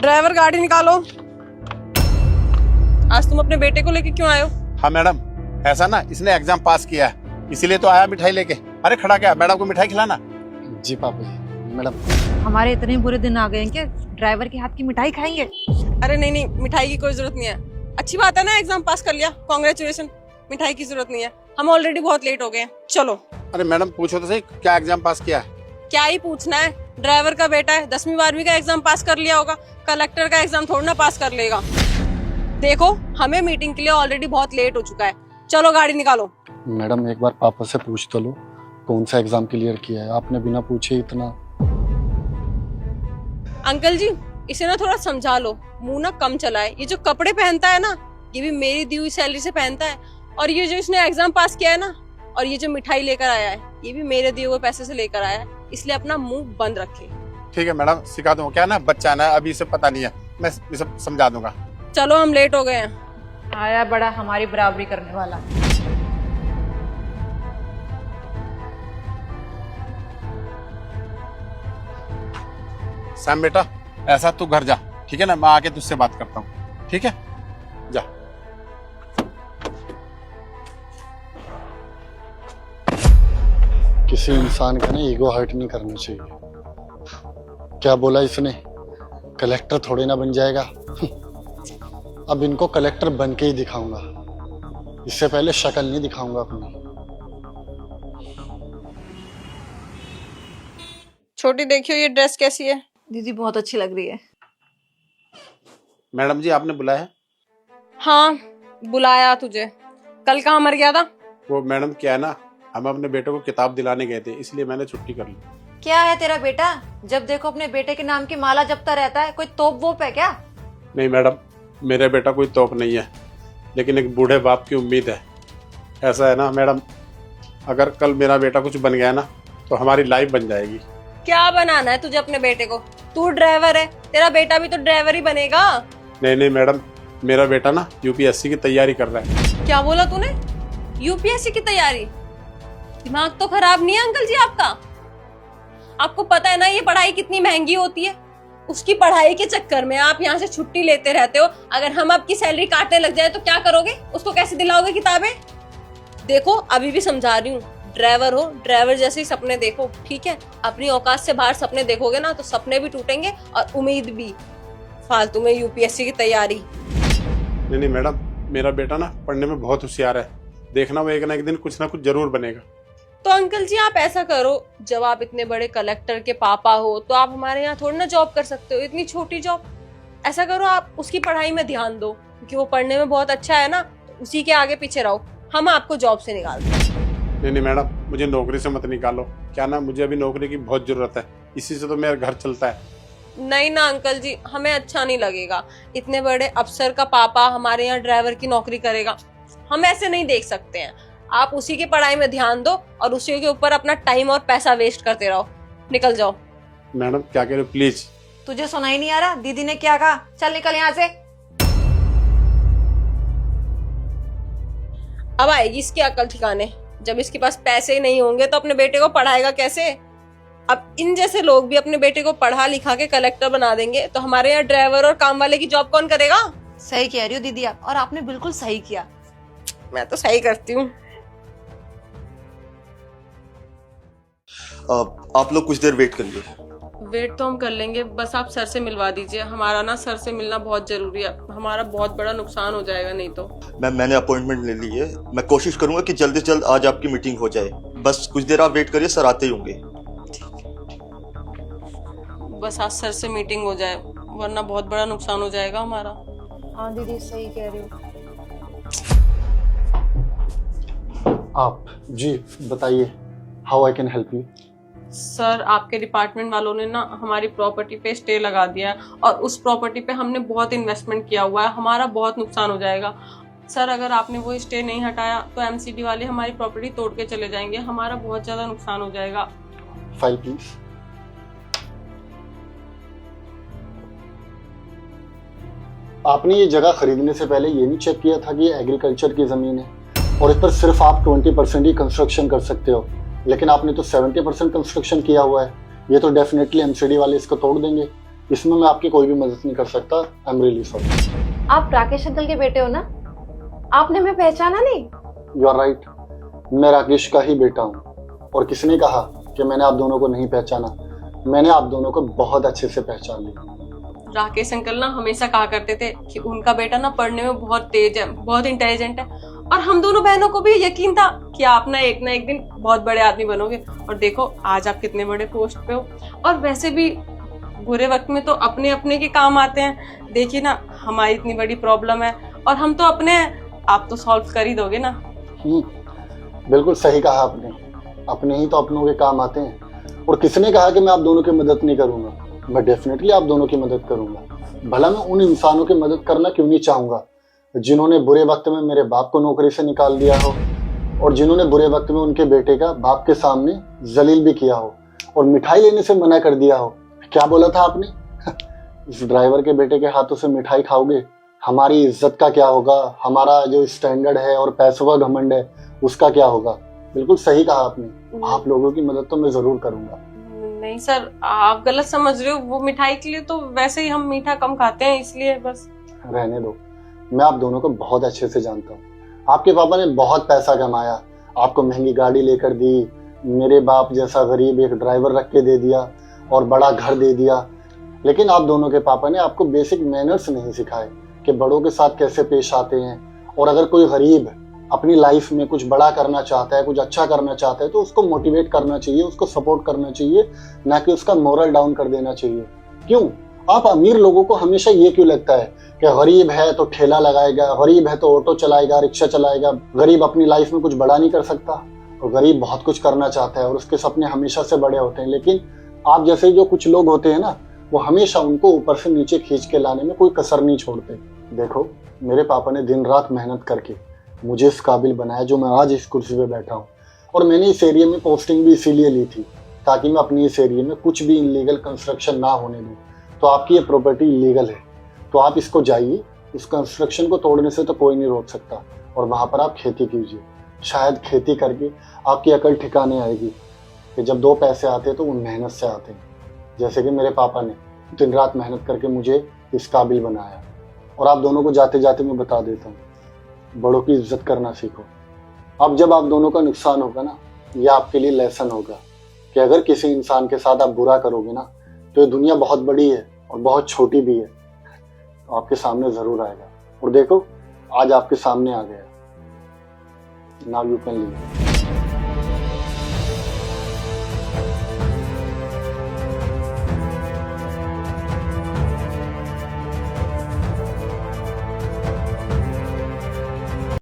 Driver गाड़ी निकालो। आज तुम अपने बेटे को लेके क्यों आए हो? हाँ मैडम, ऐसा ना इसने एग्जाम पास किया है इसीलिए तो आया मिठाई लेके। अरे खड़ा क्या, मैडम को मिठाई खिलाना। जी पापा जी। मैडम हमारे इतने बुरे दिन आ गए हैं कि ड्राइवर के हाथ की मिठाई खाएंगे? अरे नहीं नहीं, मिठाई की कोई जरूरत नहीं है। अच्छी बात है ना, एग्जाम पास कर लिया, कांग्रेचुलेशन। मिठाई की जरूरत नहीं है, हम ऑलरेडी बहुत लेट हो गए हैं। चलो। अरे मैडम पूछो तो सही, क्या एग्जाम पास किया है? क्या ही पूछना है, ड्राइवर का बेटा है, 10वीं 12वीं का एग्जाम पास कर लिया होगा। कलेक्टर का एग्जाम थोड़ी ना पास कर लेगा। देखो हमें मीटिंग के लिए ऑलरेडी बहुत लेट हो चुका है। चलो गाड़ी निकालो। मैडम एक बार पापा से पूछ तो लो कौन सा एग्जाम क्लियर किया है, आपने बिना पूछे इतना। अंकल जी इसे ना थोड़ा समझा लो, मुंह ना कम चलाए। ये जो कपड़े पहनता है ना, ये भी मेरी दी हुई सैलरी से पहनता है। और ये जो इसने एग्जाम पास किया है ना, और ये जो मिठाई लेकर आया है, ये भी मेरे दिए हुए पैसे से लेकर आया है। इसलिए अपना मुंह बंद रखे। ठीक है मैडम, सिखा दूंगा। क्या ना बच्चा ना, अभी इसे पता नहीं है, मैं इसे समझा दूंगा। चलो हम लेट हो गए हैं। आया बड़ा हमारी बराबरी करने वाला। सैम बेटा, ऐसा तू घर जा, ठीक है ना? मैं आके तुझसे बात करता हूँ, ठीक है? जा। किसी इंसान का ना ईगो हर्ट नहीं करना चाहिए। क्या बोला इसने, कलेक्टर थोड़े ना बन जाएगा। अब इनको कलेक्टर बन के ही दिखाऊंगा, इससे पहले शक्ल नहीं दिखाऊंगा अपनी। छोटी देखियो ये ड्रेस कैसी है? दीदी बहुत अच्छी लग रही है। मैडम जी आपने बुलाया है? हाँ बुलाया तुझे। कल कहाँ मर गया था? वो मैडम क्या है ना, हम अपने बेटे को किताब दिलाने गए थे, इसलिए मैंने छुट्टी कर ली। क्या है तेरा बेटा, जब देखो अपने बेटे के नाम की माला जपता रहता है, कोई तोप वोप है क्या? नहीं मैडम, मेरा बेटा कोई तोप नहीं है, लेकिन एक बूढ़े बाप की उम्मीद है। ऐसा है ना मैडम, अगर कल मेरा बेटा कुछ बन गया ना तो हमारी लाइफ बन जाएगी। क्या बनाना है तुझे अपने बेटे को? तू ड्राइवर है, तेरा बेटा भी तो ड्राइवर ही बनेगा। नहीं नहीं मैडम, मेरा बेटा ना यूपीएससी की तैयारी कर रहा है। क्या बोला तूने? यूपीएससी की तैयारी? दिमाग तो खराब नहीं है अंकल जी आपका? आपको पता है ना ये पढ़ाई कितनी महंगी होती है? उसकी पढ़ाई के चक्कर में आप यहाँ से छुट्टी लेते रहते हो। अगर हम आपकी सैलरी काटने लग जाए तो क्या करोगे? उसको कैसे दिलाओगे किताबें? देखो अभी भी समझा रही हूँ, ड्राइवर हो, ड्राइवर जैसे ही सपने देखो, ठीक है? अपनी औकात से बाहर सपने देखोगे ना तो सपने भी टूटेंगे और उम्मीद भी। फालतू में यूपीएससी की तैयारी। नहीं नहीं मैडम, मेरा बेटा ना पढ़ने में बहुत होशियार है, देखना वो एक ना एक दिन कुछ ना कुछ जरूर बनेगा। तो अंकल जी आप ऐसा करो, जब आप इतने बड़े कलेक्टर के पापा हो तो आप हमारे यहाँ थोड़ी ना जॉब कर सकते हो, इतनी छोटी जॉब। ऐसा करो आप उसकी पढ़ाई में ध्यान दो, क्योंकि वो पढ़ने में बहुत अच्छा है ना, तो उसी के आगे पीछे रहो। हम आपको जॉब से निकाल दें। नहीं नहीं मैडम, मुझे नौकरी से मत निकालो। क्या ना, मुझे अभी नौकरी की बहुत जरूरत है, इसी से तो मेरा घर चलता है। नहीं ना अंकल जी, हमें अच्छा नहीं लगेगा। इतने बड़े अफसर का पापा हमारे यहाँ ड्राइवर की नौकरी करेगा, हम ऐसे नहीं देख सकते हैं। आप उसी की पढ़ाई में ध्यान दो और उसी के ऊपर अपना टाइम और पैसा वेस्ट करते रहो। निकल जाओ। मैडम क्या कह रहे हो, प्लीज। तुझे सुनाई नहीं आ रहा दीदी ने क्या कहा? चल निकल यहाँ से। अब आएगी इसकी अकल ठिकाने। जब इसके पास पैसे ही नहीं होंगे तो अपने बेटे को पढ़ाएगा कैसे? अब इन जैसे लोग भी अपने बेटे को पढ़ा लिखा के कलेक्टर बना देंगे तो हमारे यहाँ ड्राइवर और काम वाले की जॉब कौन करेगा? सही कह रही हो दीदी आप, और आपने बिल्कुल सही किया। मैं तो सही करती हूँ। आप लोग कुछ देर वेट करिए। वेट तो हम कर लेंगे, बस आप सर से मिलवा दीजिए। हमारा ना सर से मिलना बहुत जरूरी है, हमारा बहुत बड़ा नुकसान हो जाएगा नहीं तो। मैम मैंने अपॉइंटमेंट ले ली है, मैं कोशिश करूंगा कि जल्द से जल्द आज आपकी मीटिंग हो जाए। बस कुछ देर आप वेट करिए, सर आते ही होंगे। बस आज सर से मीटिंग हो जाए, वरना बहुत बड़ा नुकसान हो जाएगा हमारा। हाँ दीदी सही कह रही हो। आप जी बताइए, how I can help you? Sir आपके डिपार्टमेंट वालों ने ना हमारी प्रॉपर्टी पे स्टे लगा दिया है, और उस प्रॉपर्टी पे हमने बहुत इन्वेस्टमेंट किया हुआ है, हमारा बहुत नुकसान हो जाएगा। सर अगर आपने वो स्टे नहीं हटाया तो एमसीडी वाले हमारी प्रॉपर्टी तोड़ के चले जाएंगे, हमारा बहुत ज्यादा नुकसान हो जाएगा। File please. आपने ये जगह खरीदने से पहले ये नहीं चेक किया था कि ये एग्रीकल्चर की जमीन है और इस पर सिर्फ आप 20% ही कंस्ट्रक्शन कर सकते हो, लेकिन आपने तो 70% कंस्ट्रक्शन किया हुआ है। ये तो डेफिनेटली एमसीडी वाले इसको तोड़ देंगे, इसमें मैं आपकी कोई भी मदद नहीं कर सकता। I am really sorry. आप राकेश अंकल के बेटे हो ना? आपने हमें पहचाना नहीं? यू आर राइट, मैं राकेश का ही बेटा हूँ। और किसने कहा कि मैंने आप दोनों को नहीं पहचाना? मैंने आप दोनों को बहुत अच्छे से पहचान लिया। राकेश अंकल ना हमेशा कहा करते थे कि उनका बेटा ना पढ़ने में बहुत तेज है, बहुत इंटेलिजेंट है, और हम दोनों बहनों को भी यकीन था कि आप ना एक दिन बहुत बड़े आदमी बनोगे। और देखो आज आप कितने बड़े पोस्ट पे हो। और वैसे भी बुरे वक्त में तो अपने अपने के काम आते हैं। देखिए ना, हमारी इतनी बड़ी प्रॉब्लम है और हम तो अपने हैं, आप तो सॉल्व कर ही दोगे ना। बिल्कुल सही कहा आपने, अपने ही तो अपनों के काम आते हैं। और किसने कहा कि मैं आप दोनों की मदद नहीं करूंगा? मैं डेफिनेटली आप दोनों की मदद करूंगा। भला मैं उन इंसानों की मदद करना क्यों नहीं चाहूंगा जिन्होंने बुरे वक्त में मेरे बाप को नौकरी से निकाल दिया हो, और जिन्होंने बुरे वक्त में उनके बेटे का बाप के सामने जलील भी किया हो और मिठाई लेने से मना कर दिया हो। क्या बोला था आपने? इस ड्राइवर के बेटे के हाथों से मिठाई खाओगे, हमारी इज्जत का क्या होगा, हमारा जो स्टैंडर्ड है और पैसों का घमंड है उसका क्या होगा? बिल्कुल सही कहा आपने। आप लोगों की मदद तो मैं जरूर करूंगा। नहीं सर, आप गलत समझ रहे हो। वो मिठाई के लिए तो वैसे ही हम मीठा कम खाते हैं, इसलिए बस। रहने दो, मैं आप दोनों को बहुत अच्छे से जानता हूँ। आपके पापा ने बहुत पैसा कमाया, आपको महंगी गाड़ी लेकर दी, मेरे बाप जैसा गरीब एक ड्राइवर रख के दे दिया और बड़ा घर दे दिया। लेकिन आप दोनों के पापा ने आपको बेसिक मैनर्स नहीं सिखाए कि बड़ों के साथ कैसे पेश आते हैं। और अगर कोई गरीब अपनी लाइफ में कुछ बड़ा करना चाहता है, कुछ अच्छा करना चाहता है, तो उसको मोटिवेट करना चाहिए, उसको सपोर्ट करना चाहिए, ना कि उसका मोरल डाउन कर देना चाहिए। क्यों? आप अमीर लोगों को हमेशा ये क्यों लगता है कि गरीब है तो ठेला लगाएगा, गरीब है तो ऑटो चलाएगा, रिक्शा चलाएगा, गरीब अपनी लाइफ में कुछ बड़ा नहीं कर सकता? और गरीब बहुत कुछ करना चाहता है और उसके सपने हमेशा से बड़े होते हैं। लेकिन आप जैसे जो कुछ लोग होते हैं ना, वो हमेशा उनको ऊपर से नीचे खींच के लाने में कोई कसर नहीं छोड़ते। देखो, मेरे पापा ने दिन रात मेहनत करके मुझे इस काबिल बनाया जो मैं आज इस कुर्सी पे बैठा हूँ। और मैंने इस एरिया में पोस्टिंग भी इसीलिए ली थी ताकि मैं अपनी इस एरिया में कुछ भी इलीगल कंस्ट्रक्शन ना होने दूँ। तो आपकी ये प्रॉपर्टी इलीगल है, तो आप इसको जाइए, इस कंस्ट्रक्शन को तोड़ने से तो कोई नहीं रोक सकता, और वहाँ पर आप खेती कीजिए। शायद खेती करके आपकी अकल ठिकाने आएगी कि जब दो पैसे आते हैं तो वो मेहनत से आते हैं। जैसे कि मेरे पापा ने दिन रात मेहनत करके मुझे इस काबिल बनाया। और आप दोनों को जाते जाते मैं बता देता हूँ, बड़ों की इज्जत करना सीखो। अब जब आप दोनों का नुकसान होगा ना, ये आपके लिए लेसन होगा कि अगर किसी इंसान के साथ आप बुरा करोगे ना, तो ये दुनिया बहुत बड़ी है और बहुत छोटी भी है, तो आपके सामने जरूर आएगा। और देखो, आज आपके सामने आ गया। Now you can leave.